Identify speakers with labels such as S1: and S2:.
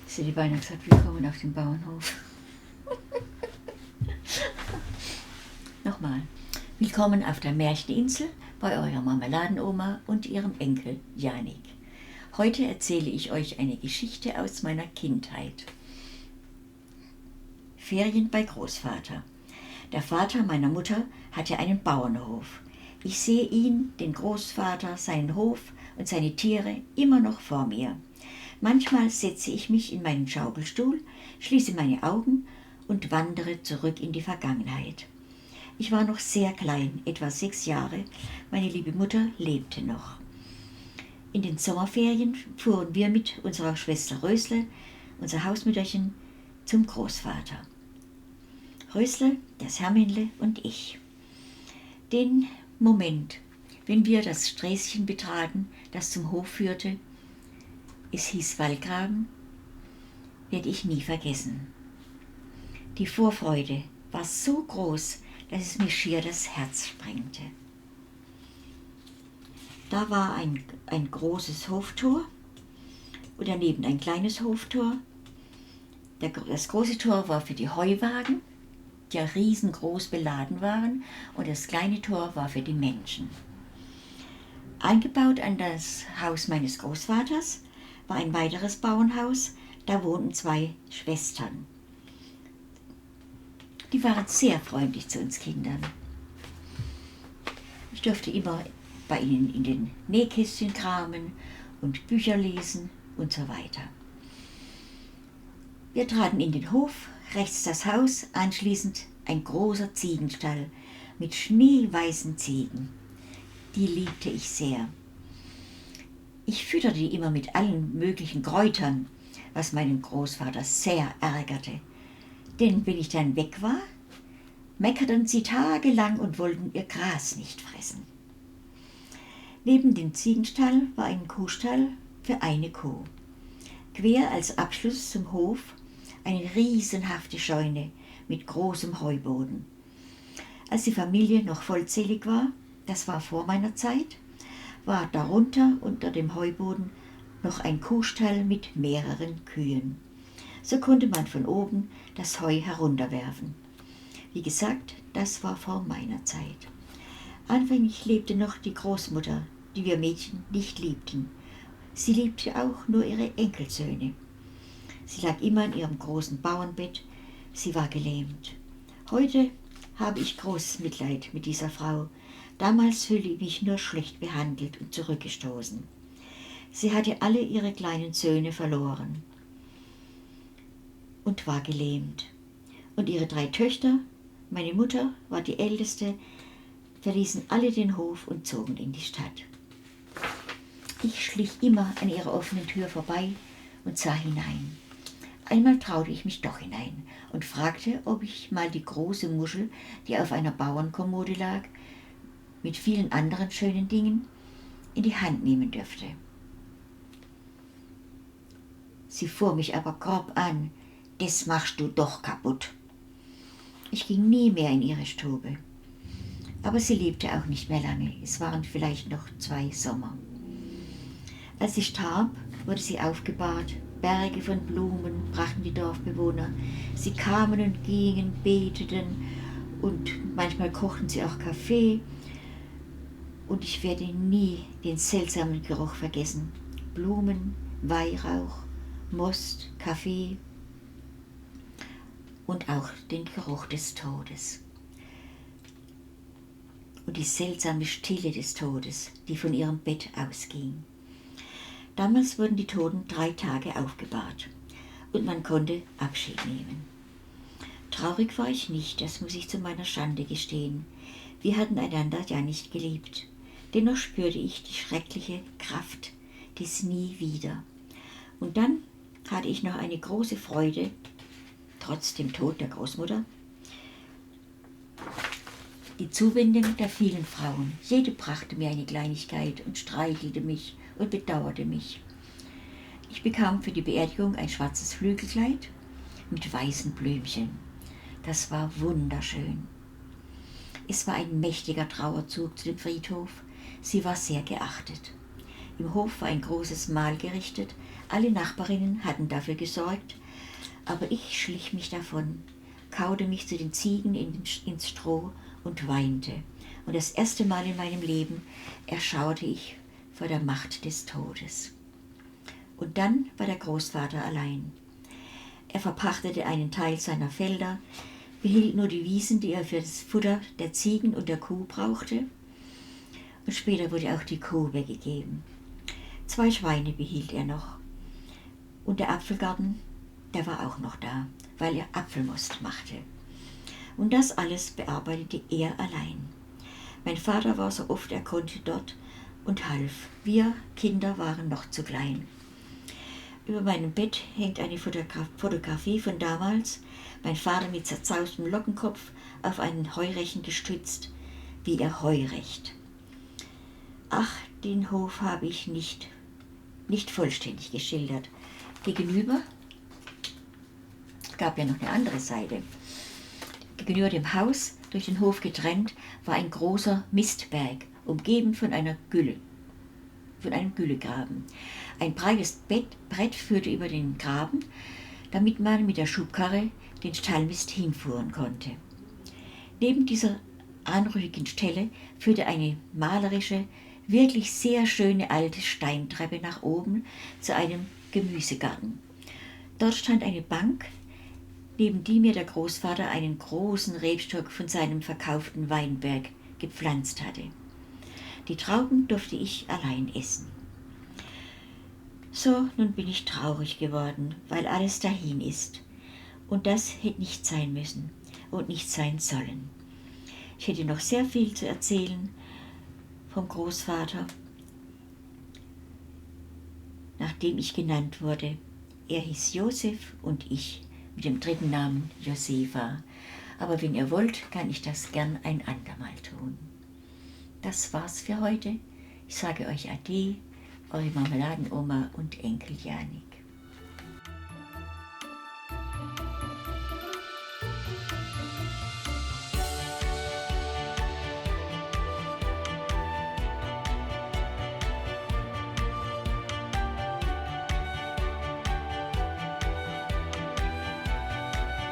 S1: Sie hätte beinahe gesagt, willkommen auf dem Bauernhof. Nochmal. Willkommen auf der Märcheninsel bei eurer Marmeladenoma und ihrem Enkel Janik. Heute erzähle ich euch eine Geschichte aus meiner Kindheit. Ferien bei Großvater. Der Vater meiner Mutter hatte einen Bauernhof. Ich sehe ihn, den Großvater, seinen Hof und seine Tiere immer noch vor mir. Manchmal setze ich mich in meinen Schaukelstuhl, schließe meine Augen und wandere zurück in die Vergangenheit. Ich war noch sehr klein, etwa 6 Jahre. Meine liebe Mutter lebte noch. In den Sommerferien fuhren wir mit unserer Schwester Rösle, unser Hausmütterchen, zum Großvater. Rösle, das Herminle und ich. Den Moment, wenn wir das Sträßchen betraten, das zum Hof führte, es hieß Wallgraben, werde ich nie vergessen. Die Vorfreude war so groß, dass es mir schier das Herz sprengte. Da war ein großes Hoftor und daneben ein kleines Hoftor. Das große Tor war für die Heuwagen, die ja riesengroß beladen waren, und das kleine Tor war für die Menschen. Eingebaut an das Haus meines Großvaters war ein weiteres Bauernhaus, da wohnten 2 Schwestern. Die waren sehr freundlich zu uns Kindern. Ich durfte immer bei ihnen in den Nähkästchen kramen und Bücher lesen und so weiter. Wir traten in den Hof, rechts das Haus, anschließend ein großer Ziegenstall mit schneeweißen Ziegen. Die liebte ich sehr. Ich fütterte die immer mit allen möglichen Kräutern, was meinen Großvater sehr ärgerte. Denn wenn ich dann weg war, meckerten sie tagelang und wollten ihr Gras nicht fressen. Neben dem Ziegenstall war ein Kuhstall für eine Kuh. Quer als Abschluss zum Hof eine riesenhafte Scheune mit großem Heuboden. Als die Familie noch vollzählig war, das war vor meiner Zeit, war darunter unter dem Heuboden noch ein Kuhstall mit mehreren Kühen. So konnte man von oben das Heu herunterwerfen. Wie gesagt, das war vor meiner Zeit. Anfänglich lebte noch die Großmutter, die wir Mädchen nicht liebten. Sie liebte auch nur ihre Enkelsöhne. Sie lag immer in ihrem großen Bauernbett, sie war gelähmt. Heute habe ich großes Mitleid mit dieser Frau. Damals fühlte ich mich nur schlecht behandelt und zurückgestoßen. Sie hatte alle ihre kleinen Söhne verloren und war gelähmt. Und ihre 3 Töchter, meine Mutter war die älteste, verließen alle den Hof und zogen in die Stadt. Ich schlich immer an ihrer offenen Tür vorbei und sah hinein. Einmal traute ich mich doch hinein und fragte, ob ich mal die große Muschel, die auf einer Bauernkommode lag, mit vielen anderen schönen Dingen, in die Hand nehmen dürfte. Sie fuhr mich aber grob an: Das machst du doch kaputt. Ich ging nie mehr in ihre Stube. Aber sie lebte auch nicht mehr lange. Es waren vielleicht noch 2 Sommer. Als sie starb, wurde sie aufgebahrt. Berge von Blumen brachten die Dorfbewohner. Sie kamen und gingen, beteten und manchmal kochten sie auch Kaffee. Und ich werde nie den seltsamen Geruch vergessen. Blumen, Weihrauch, Most, Kaffee und auch den Geruch des Todes. Und die seltsame Stille des Todes, die von ihrem Bett ausging. Damals wurden die Toten 3 Tage aufgebahrt und man konnte Abschied nehmen. Traurig war ich nicht, das muss ich zu meiner Schande gestehen. Wir hatten einander ja nicht geliebt. Dennoch spürte ich die schreckliche Kraft des Nie wieder. Und dann hatte ich noch eine große Freude, trotz dem Tod der Großmutter, die Zuwendung der vielen Frauen. Jede brachte mir eine Kleinigkeit und streichelte mich und bedauerte mich. Ich bekam für die Beerdigung ein schwarzes Flügelkleid mit weißen Blümchen. Das war wunderschön. Es war ein mächtiger Trauerzug zu dem Friedhof. Sie war sehr geachtet. Im Hof war ein großes Mahl gerichtet, Alle Nachbarinnen hatten dafür gesorgt, aber ich schlich mich davon, kaute mich zu den Ziegen ins Stroh und weinte. Und das erste Mal in meinem Leben erschaute ich vor der Macht des Todes. Und dann war der Großvater allein. Er verpachtete einen Teil seiner Felder, behielt nur die Wiesen, die er für das Futter der Ziegen und der Kuh brauchte. Und später wurde auch die Kuh weggegeben. 2 Schweine behielt er noch. Und der Apfelgarten, der war auch noch da, weil er Apfelmost machte. Und das alles bearbeitete er allein. Mein Vater war so oft er konnte dort und half. Wir Kinder waren noch zu klein. Über meinem Bett hängt eine Fotografie von damals, mein Vater mit zerzaustem Lockenkopf auf einen Heurechen gestützt, wie er Heu recht. Ach, den Hof habe ich nicht vollständig geschildert. Gegenüber gab ja noch eine andere Seite. Gegenüber dem Haus, durch den Hof getrennt, war ein großer Mistberg, umgeben von einem Güllegraben. Ein breites Brett führte über den Graben, damit man mit der Schubkarre den Stallmist hinfuhren konnte. Neben dieser anrüchigen Stelle führte eine malerische, wirklich sehr schöne alte Steintreppe nach oben zu einem Gemüsegarten. Dort stand eine Bank, neben die mir der Großvater einen großen Rebstock von seinem verkauften Weinberg gepflanzt hatte. Die Trauben durfte ich allein essen. So, nun bin ich traurig geworden, weil alles dahin ist. Und das hätte nicht sein müssen und nicht sein sollen. Ich hätte noch sehr viel zu erzählen vom Großvater, nachdem ich genannt wurde. Er hieß Josef und ich mit dem 3. Namen Josefa. Aber wenn ihr wollt, kann ich das gern ein andermal tun. Das war's für heute. Ich sage euch Ade, eure Marmeladenoma und Enkel Janik.